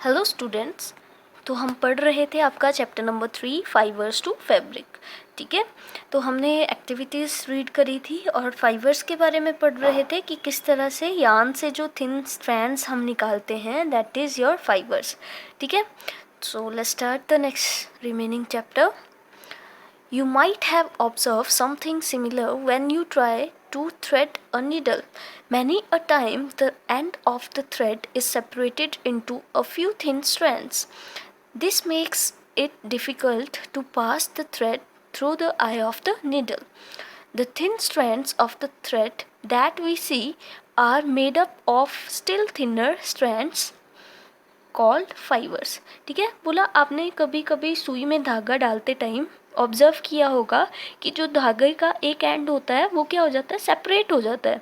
Hello students. तो हम पढ़ रहे थे आपका chapter number 3 fibres to fabric. ठीक है, तो हमने एक्टिविटीज़ रीड करी थी और फाइबर्स के बारे में पढ़ रहे थे कि किस तरह से यार्न से जो थिन स्ट्रैंड्स हम निकालते हैं, दैट इज़ योर फाइबर्स। ठीक है, so let's start the next remaining chapter. You might have observed something similar when you try to thread a needle. Many a time the end of the thread is separated into a few thin strands. This makes it difficult to pass the thread through the eye of the needle. The thin strands of the thread that we see are made up of still thinner strands called fibres. ठीक है, बोला आपने कभी कभी सुई में धागा डालते टाइम ऑब्जर्व किया होगा कि जो धागे का एक एंड होता है वो क्या हो जाता है, सेपरेट हो जाता है.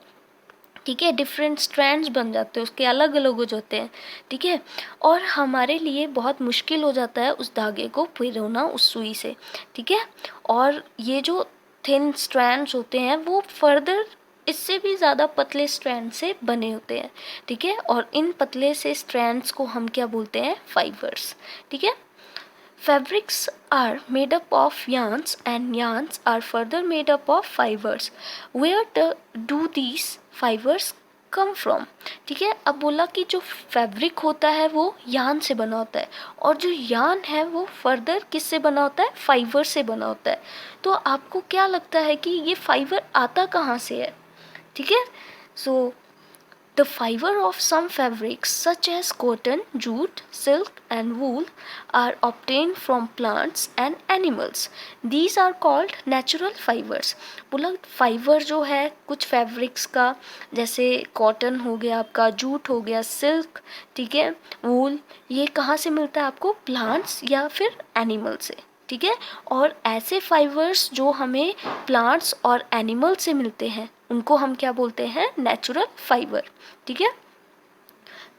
ठीक है, डिफरेंट स्ट्रैंड्स बन जाते हैं, उसके अलग अलग हो जाते हैं. ठीक है, और हमारे लिए बहुत मुश्किल हो जाता है उस धागे को पिरोना उस सुई से. ठीक है, और ये जो थिन स्ट्रैंड्स होते हैं वो फर्दर इससे भी ज़्यादा पतले स्ट्रैंड से बने होते हैं. ठीक है, और इन पतले से स्ट्रैंड्स को हम क्या बोलते हैं, फाइबर्स. ठीक है, fabrics are made up of yarns and yarns are further made up of fibers. Do these fibers come from? ठीक है, अब बोला कि जो फैब्रिक होता है वो यार्न से बना होता है और जो यार्न है वो फर्दर किससे बना होता है, फाइबर से बना होता है. तो आपको क्या लगता है कि ये फाइबर आता कहाँ से है? ठीक है, सो the fiber of some fabrics such as cotton, jute, silk and wool are obtained from plants and animals. These are called natural fibers. बोला फाइबर जो है कुछ फैब्रिक्स का, जैसे कॉटन हो गया आपका, जूट हो गया, सिल्क, ठीक है, वूल, ये कहाँ से मिलता है आपको, प्लांट्स या फिर एनिमल से. ठीक है, और ऐसे फाइबर्स जो हमें प्लांट्स और एनिमल से मिलते हैं उनको हम क्या बोलते हैं, नेचुरल फाइबर. ठीक है,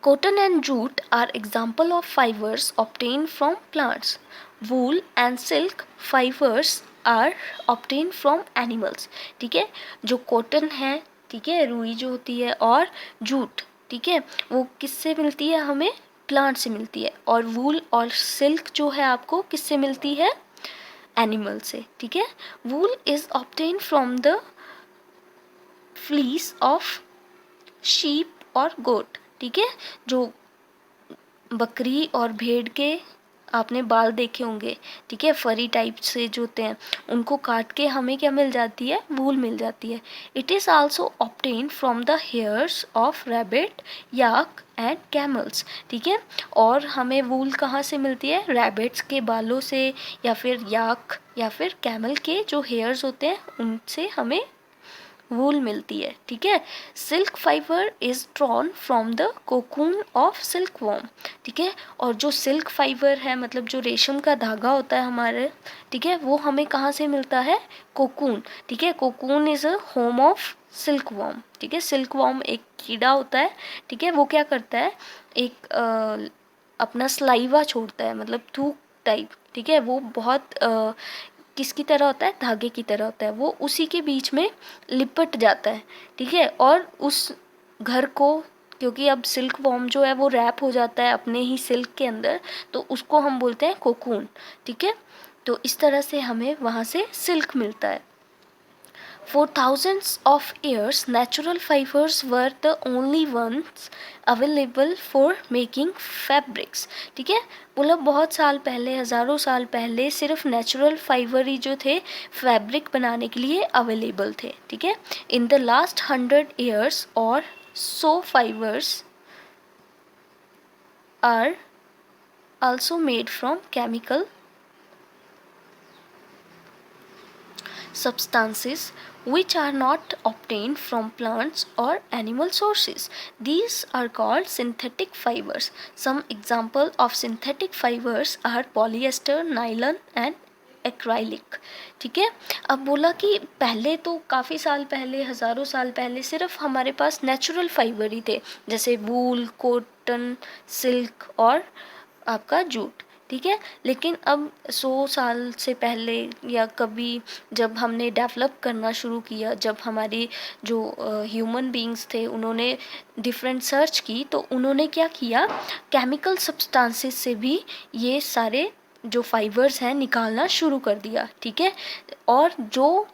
cotton and jute are example of fibers obtained from plants. Wool and silk fibers are obtained from animals. ठीक है, जो कॉटन है, ठीक है, रुई जो होती है, और जूट, ठीक है, वो किससे मिलती है, हमें प्लांट से मिलती है. और वूल और सिल्क जो है आपको किससे मिलती है, एनिमल से. ठीक है, वूल is obtain from the fleece of sheep और गोट. ठीक है, जो बकरी और भेड़ के आपने बाल देखे होंगे, ठीक है, फरी टाइप से जो होते हैं, उनको काट के हमें क्या मिल जाती है, वूल मिल जाती है. It is also obtain from the hairs of rabbit, yak and camels. ठीक है, और हमें वूल कहाँ से मिलती है, रैबिट्स के बालों से या फिर याक या फिर कैमल के जो हेयर्स होते हैं उनसे हमें वूल मिलती है. ठीक है, silk fibre is drawn from the cocoon of silk worm. ठीक है, और जो सिल्क फाइबर है, मतलब जो रेशम का धागा होता है हमारे, ठीक है, वो हमें कहाँ से मिलता है, कोकून. ठीक है, cocoon is a home of silk worm. ठीक है, सिल्क वॉर्म एक कीड़ा होता है. ठीक है, वो क्या करता है, एक अपना स्लाइवा छोड़ता है, मतलब थूक टाइप. ठीक है, वो बहुत किसकी तरह होता है, धागे की तरह होता है, वो उसी के बीच में लिपट जाता है. ठीक है, और उस घर को, क्योंकि अब सिल्क वॉर्म जो है वो रैप हो जाता है अपने ही सिल्क के अंदर, तो उसको हम बोलते हैं कोकून. ठीक है, तो इस तरह से हमें वहाँ से सिल्क मिलता है. For thousands of years, natural fibers were the only ones available for making fabrics. ठीक है, मतलब बहुत साल पहले, हज़ारों साल पहले सिर्फ नेचुरल फाइबर ही जो थे फैब्रिक बनाने के लिए अवेलेबल थे. ठीक है, इन द लास्ट 100 years और so fibers are also made from chemical substances which are not obtained from plants or animal sources. These are called synthetic fibers. Some example of synthetic fibers are polyester, nylon and acrylic. ठीक है, अब बोला कि पहले तो काफ़ी साल पहले, हज़ारों साल पहले सिर्फ हमारे पास नेचुरल फाइबर ही थे, जैसे वूल, कॉटन, सिल्क और आपका जूट. ठीक है। लेकिन अब 100 साल से पहले या कभी जब हमने डेवलप करना शुरू किया, जब हमारी जो ह्यूमन बीइंग्स थे उन्होंने डिफरेंट सर्च की, तो उन्होंने क्या किया, केमिकल सब्सटेंसेस से भी ये सारे जो फाइबर्स हैं निकालना शुरू कर दिया। ठीक है। और जो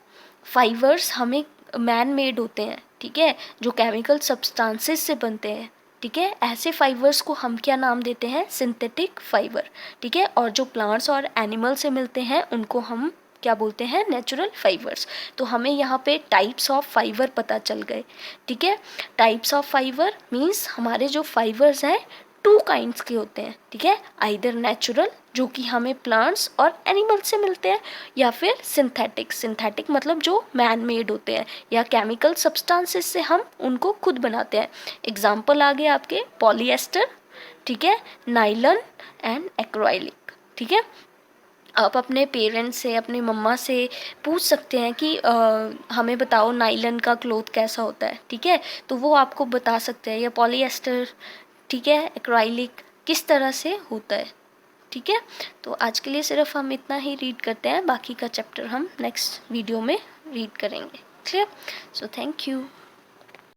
फाइबर्स हमें मैन मेड होते हैं, ठीक है, जो केमिकल सब्सटेंसेस से बनते हैं, ठीक है, ऐसे फाइबर्स को हम क्या नाम देते हैं, सिंथेटिक फाइबर। ठीक है। और जो प्लांट्स और एनिमल से मिलते हैं उनको हम क्या बोलते हैं, नेचुरल फाइबर्स। तो हमें यहाँ पे टाइप्स ऑफ फाइबर पता चल गए। ठीक है। टाइप्स ऑफ फाइबर मीन्स हमारे जो फाइबर्स हैं 2 काइंड्स के होते हैं। ठीक है। आइदर नेचुरल जो कि हमें प्लांट्स और एनिमल से मिलते हैं, या फिर सिंथेटिक। सिंथेटिक मतलब जो मैन मेड होते हैं, या केमिकल सब्सटेंसेस से हम उनको खुद बनाते हैं। एग्जाम्पल आ गए आपके पॉलीएस्टर, ठीक है, नाइलन एंड एक्रेलिक। ठीक है। आप अपने पेरेंट्स से, अपने मम्मा से पूछ सकते हैं कि हमें बताओ नाइलन का क्लॉथ कैसा होता है। ठीक है। तो वो आपको बता सकते हैं, या पॉलीएस्टर, ठीक है, एक्राइलिक किस तरह से होता है। ठीक है। तो आज के लिए सिर्फ हम इतना ही रीड करते हैं, बाकी का चैप्टर हम नेक्स्ट वीडियो में रीड करेंगे। ठीक है। So thank you.